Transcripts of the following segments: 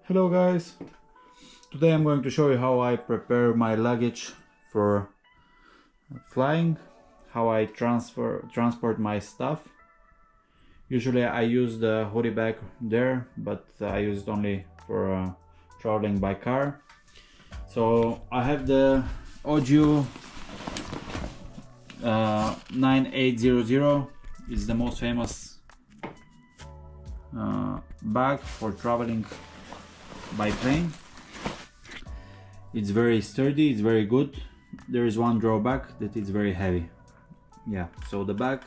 Hello guys, today I'm going to show you how I prepare my luggage for flying, how I transport my stuff. Usually I use the hoodie bag there, but I use it only for traveling by car. So I have the Ogio 9800. It's the most famous bag for traveling by plane. It's very sturdy, it's very good. There is one drawback, that it's very heavy. Yeah, so the bag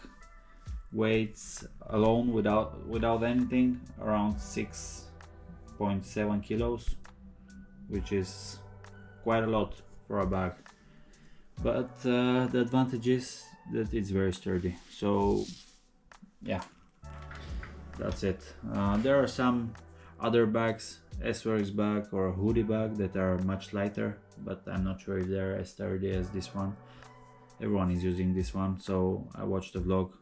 weighs alone without anything around 6.7 kilos, which is quite a lot for a bag. But the advantage is that it's very sturdy. So yeah, that's it. There are some other bags, Sworkz bag or hoodie bag, that are much lighter, but I'm not sure if they're as sturdy as this one. Everyone is using this one, so I watched a vlog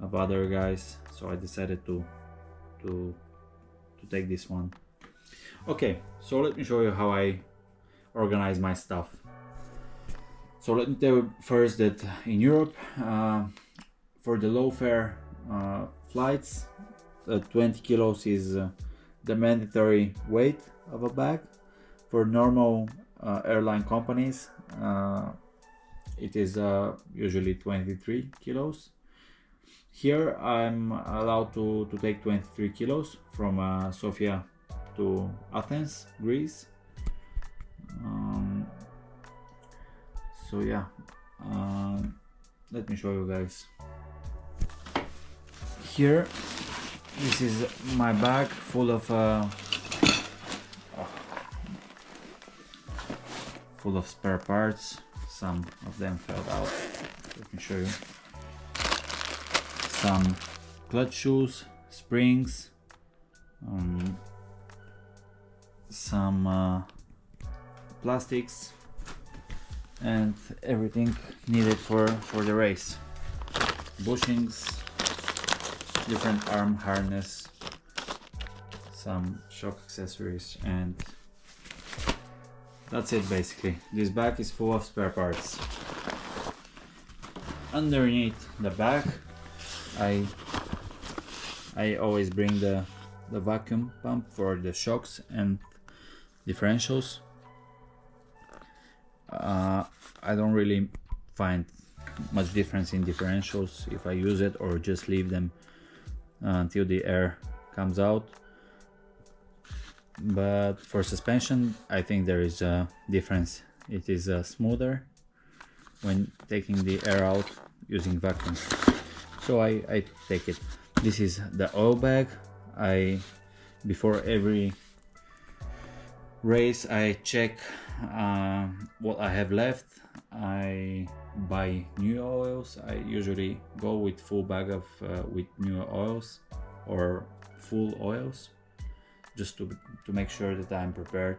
of other guys, so I decided to take this one. Okay, so let me show you how I organize my stuff. So let me tell you first that in Europe, for the low fare flights, 20 kilos is the mandatory weight of a bag. For normal airline companies, it is usually 23 kilos. Here I'm allowed to take 23 kilos from Sofia to Athens, Greece. So yeah, let me show you guys. Here, this is my bag full of spare parts. Some of them fell out. Let me show you. Some clutch shoes, springs, some plastics, and everything needed for the race. Bushings, different arm harness, some shock accessories, and that's it basically. This bag is full of spare parts. Underneath the bag I always bring the vacuum pump for the shocks and differentials. I don't really find much difference in differentials if I use it or just leave them until the air comes out, but for suspension I think there is a difference. It is smoother when taking the air out using vacuum, so I take it. This is the oil bag. Before every race I check what I have left. I buy new oils. I usually go with full bag of with new oils or full oils, just to make sure that I'm prepared.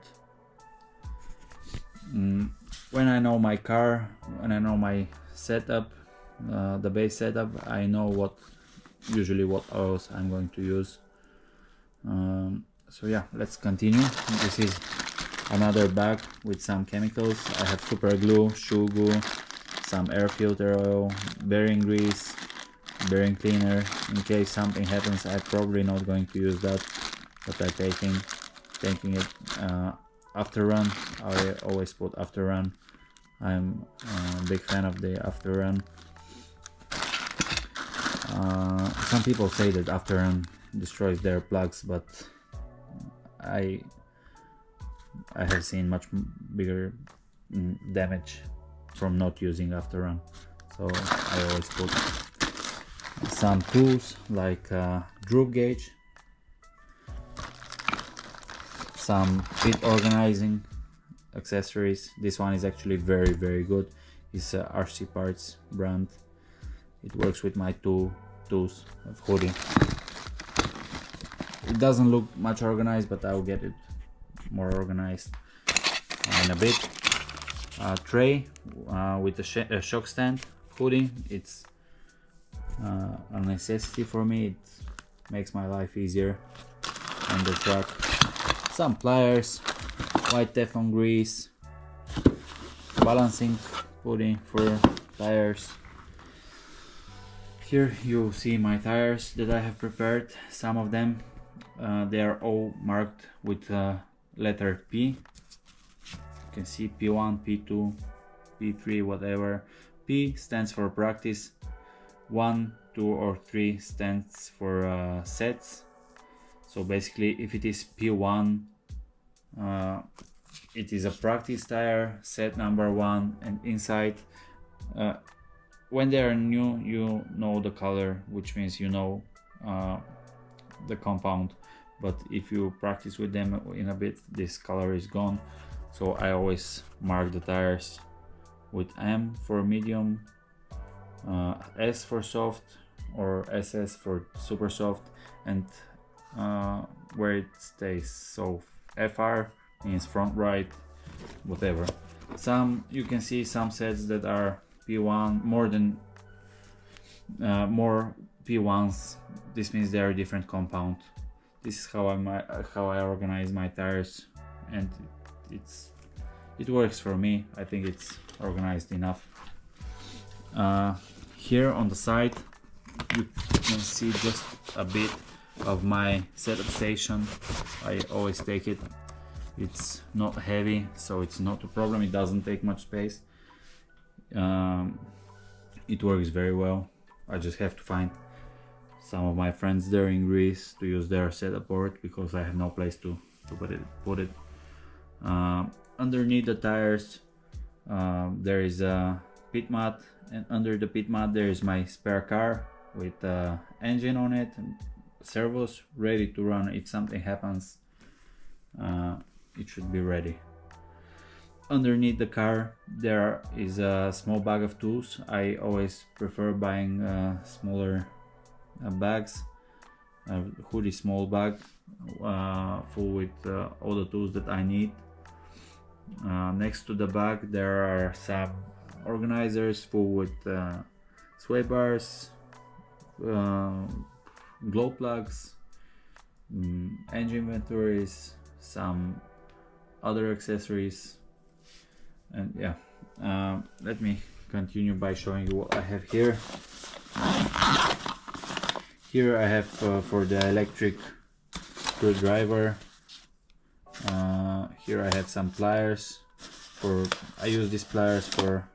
When I know my car, when I know my setup, the base setup, I know usually what oils I'm going to use. So yeah, let's continue. This is another bag with some chemicals. I have super glue, shoe glue, some air filter oil, bearing grease, bearing cleaner. In case something happens, I'm probably not going to use that, but I'm taking it after run. I always put after run. I'm a big fan of the after run. Some people say that after run destroys their plugs, but I have seen much bigger damage from not using after run, so I always put some tools like droop gauge, some fit organizing accessories. This one is actually very good. It's RC Parts brand. It works with my tools of hoodie. It doesn't look much organized, but I'll get it more organized in a bit. Tray with a shock stand hoodie. It's a necessity for me. It makes my life easier on the truck. some pliers, white Teflon grease, balancing pudding for tires. Here you see my tires that I have prepared. Some of them they are all marked with letter P. You can see P1, P2, P3, whatever. P stands for practice, 1, 2 or 3 stands for sets. So basically if it is P1, it is a practice tire, set number 1, and inside when they are new you know the color, which means you know the compound, but if you practice with them in a bit, this color is gone. So I always mark the tires with M for medium, S for soft, or SS for super soft, and where it stays. So FR means front right, whatever. Some you can see some sets that are P1, more P1s. This means they are different compound. This is how I organize my tires, and it works for me. I think it's organized enough. Here on the side you can see just a bit of my setup station. I always take it. It's not heavy, so it's not a problem. It doesn't take much space. It works very well. I just have to find some of my friends there in Greece to use their setup board, because I have no place to put it. Underneath the tires there is a pit mat, and under the pit mat there is my spare car with engine on it and servos ready to run. If something happens, it should be ready. Underneath the car there is a small bag of tools. I always prefer buying smaller bags, a hoodie small bag full with all the tools that I need. Next to the bag there are some organizers full with sway bars, glow plugs, engine inventories, some other accessories, and yeah. Let me continue by showing you what I have here. Here I have for the electric screwdriver. Here I have some pliers. I use these pliers for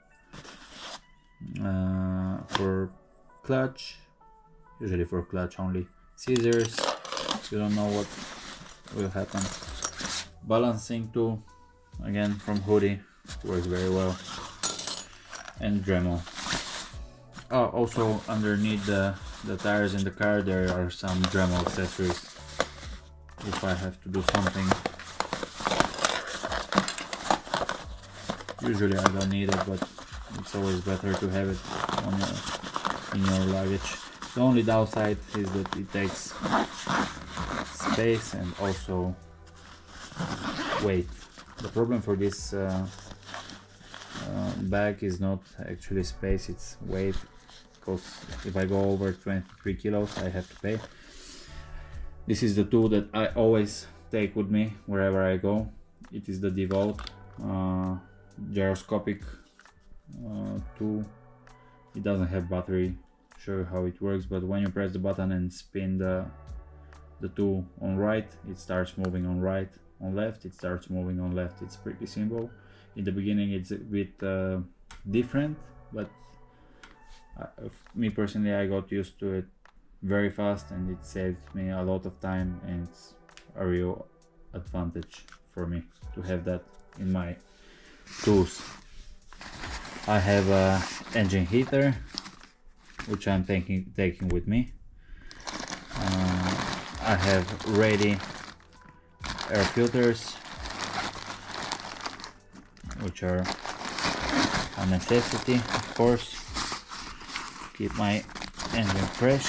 clutch, usually for clutch only. Scissors, you don't know what will happen. Balancing tool, again from hoodie, works very well. And Dremel. Also underneath the tires in the car there are some Dremel accessories if I have to do something. Usually I don't need it, but it's always better to have it in your luggage. The only downside is that it takes space and also weight. The problem for this bag is not actually space, it's weight, because if I go over 23 kilos I have to pay. This is the tool that I always take with me wherever I go. It is the Devote gyroscopic tool. It doesn't have battery. Show you how it works, but when you press the button and spin the tool on right, it starts moving on right. On left, it starts moving on left. It's pretty simple. In the beginning it's a bit different, but me personally, I got used to it very fast, and it saved me a lot of time, and it's a real advantage for me to have that in my tools. I have a engine heater which I'm taking with me. I have ready air filters, which are a necessity, of course, to keep my engine fresh.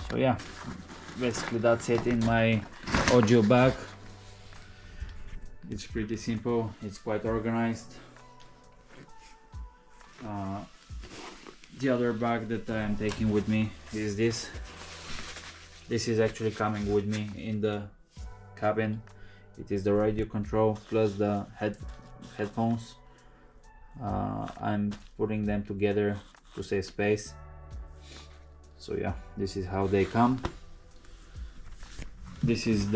So yeah, basically that's it in my Ogio bag. It's pretty simple, it's quite organized. The other bag that I am taking with me is this. This is actually coming with me in the cabin. It is the radio control plus the headphones. I'm putting them together to save space. So yeah, this is how they come. This is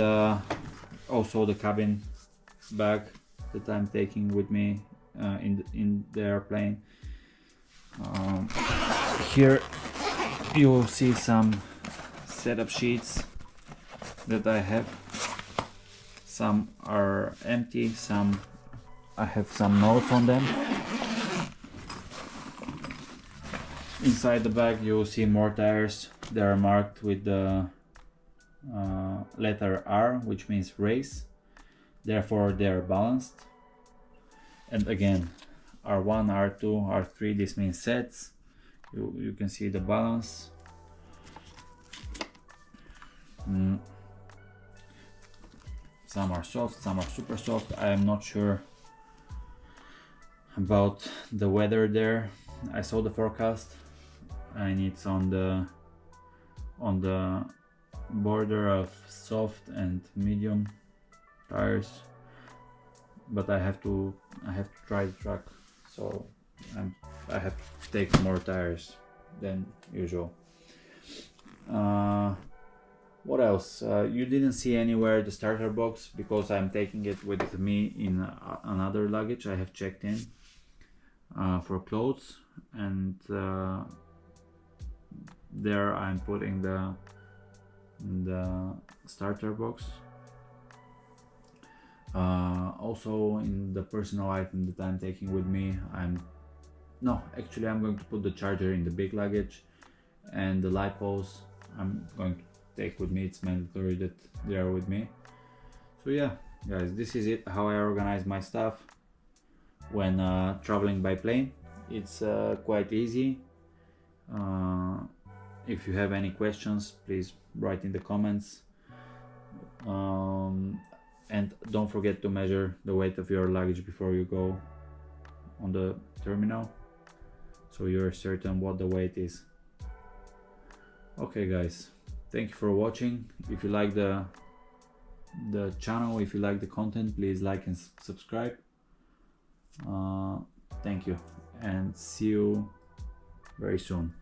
also the cabin bag that I'm taking with me in the airplane. Here you will see some setup sheets that I have. Some are empty, some I have some notes on them. Inside the bag you will see more tires. They are marked with the letter R, which means race, therefore they are balanced. And again, R1, R2, R3, this means sets. You can see the balance. Some are soft, some are super soft. I am not sure about the weather there. I saw the forecast and it's on the border of soft and medium tires, but I have to try the truck, so I have to take more tires than usual. What else? You didn't see anywhere the starter box because I'm taking it with me in another luggage I have checked in for clothes, and there I'm putting the starter box. Also in the personal item that I'm taking with me, I'm going to put the charger in the big luggage, and the lipos I'm going to take with me. It's mandatory that they are with me. So yeah guys, this is it, how I organize my stuff when traveling by plane. It's quite easy. If you have any questions, please write in the comments. And don't forget to measure the weight of your luggage before you go on the terminal, so you're certain what the weight is. Okay guys, thank you for watching. If you like the channel, if you like the content, please like and subscribe. Thank you, and see you very soon.